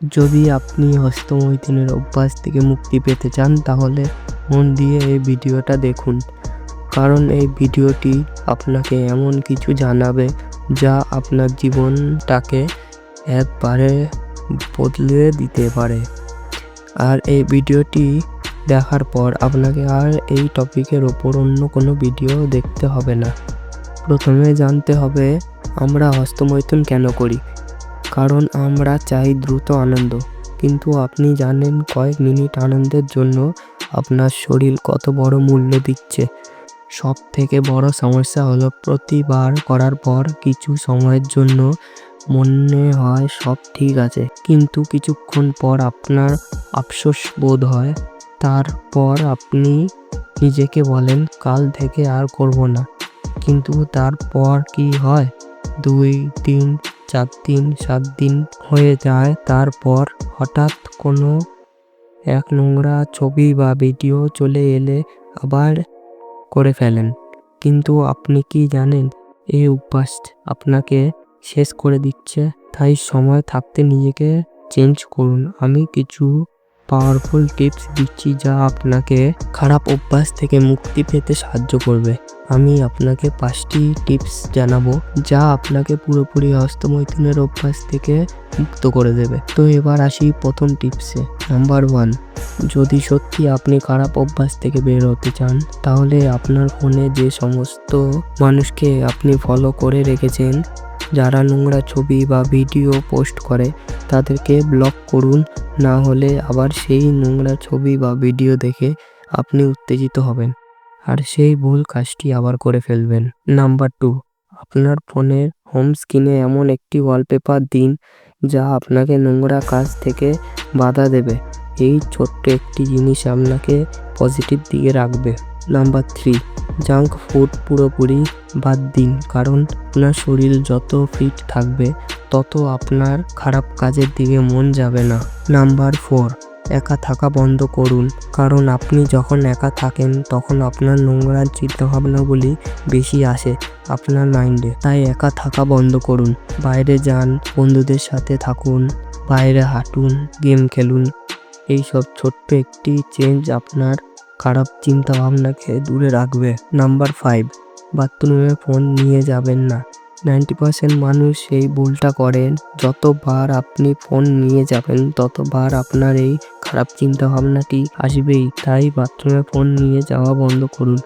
যদি আপনি হস্তমৈথুনের অভ্যাস থেকে মুক্তি পেতে চান তাহলে মন দিয়ে এই ভিডিওটা দেখুন, কারণ এই ভিডিওটি আপনাকে এমন কিছু জানাবে যা আপনার জীবনটাকে একবারে বদলে দিতে পারে। আর এই ভিডিওটি দেখার পর আপনাকে আর এই টপিকের ওপর অন্য কোনো ভিডিও দেখতে হবে না। প্রথমে জানতে হবে আমরা হস্তমৈথুন কেন করি। কারণ আমরা চাই দ্রুত আনন্দ, কিন্তু আপনি জানেন কয়েক মিনিট আনন্দের জন্য আপনার শরীর কত বড় মূল্য দিচ্ছে। সব থেকে বড় সমস্যা হলো প্রতিবার করার পর কিছু সময়ের জন্য মনে হয় সব ঠিক আছে, কিন্তু কিছুক্ষণ পর আপনার আফসোস বোধ হয়। তারপর আপনি নিজেকে বলেন কাল থেকে আর করব না, কিন্তু তারপর কি হয়? 2 দিন 4 দিন 7 দিন হয়ে যায়, তারপর হঠাৎ কোনো এক নোংরা ছবি বা ভিডিও চলে এলে আবার করে ফেলেন। কিন্তু আপনি কি জানেন এই অভ্যাস আপনাকে শেষ করে দিচ্ছে? তাই সময় থাকতে নিজেকে চেঞ্জ করুন। আমি কিছু পাওয়ারফুল টিপস দিচ্ছি যা আপনাকে খারাপ অভ্যাস থেকে মুক্তি পেতে সাহায্য করবে। আমি আপনাকে 5টি টিপস জানাবো যা আপনাকে পুরোপুরি হস্তমৈথুনের অভ্যাস থেকে মুক্ত করে দেবে। তো এবার আসি প্রথম টিপসে। নাম্বার 1, যদি সত্যি আপনি খারাপ অভ্যাস থেকে বের হতে চান তাহলে আপনার ফোনে যে সমস্ত মানুষকে আপনি ফলো করে রেখেছেন যারা নোংরা ছবি বা ভিডিও পোস্ট করে তাদেরকে ব্লক করুন, না হলে আবার সেই নোংরা ছবি বা ভিডিও দেখে আপনি উত্তেজিত হবেন আর সেই ভুল কাজটি আবার করে ফেলবেন। নাম্বার 2, আপনার ফোনের হোম স্ক্রিনে এমন একটি ওয়ালপেপার দিন যা আপনাকে নোংরা কাজ থেকে বাধা দেবে। এই ছোট্ট একটি জিনিস আপনাকে পজিটিভ দিকে রাখবে। নাম্বার 3, জাঙ্ক ফুড পুরোপুরি বাদ দিন, কারণ আপনার শরীর যত ফিট থাকবে তত আপনার খারাপ কাজের দিকে মন যাবে না। নাম্বার 4, একা থাকা বন্ধ করুন, কারণ আপনি যখন একা থাকেন তখন আপনার নোংরা চিন্তাভাবনাগুলি বেশি আসে আপনার মাইন্ডে। তাই একা থাকা বন্ধ করুন, বাইরে যান, বন্ধুদের সাথে থাকুন, বাইরে হাঁটুন, গেম খেলুন। এইসব ছোট্ট একটি চেঞ্জ আপনার খারাপ চিন্তা ভাবনাকে দূরে রাখবে। নাম্বার 5, বাথরুমে ফোন নিয়ে যাবেন না। 90% মানুষ এই ভুলটা করেন। যতবার আপনি ফোন নিয়ে যাবেন ততবার আপনার এই খারাপ চিন্তা ভাবনাটি আসবেই। তাই বাথরুমে ফোন নিয়ে যাওয়া বন্ধ করুন।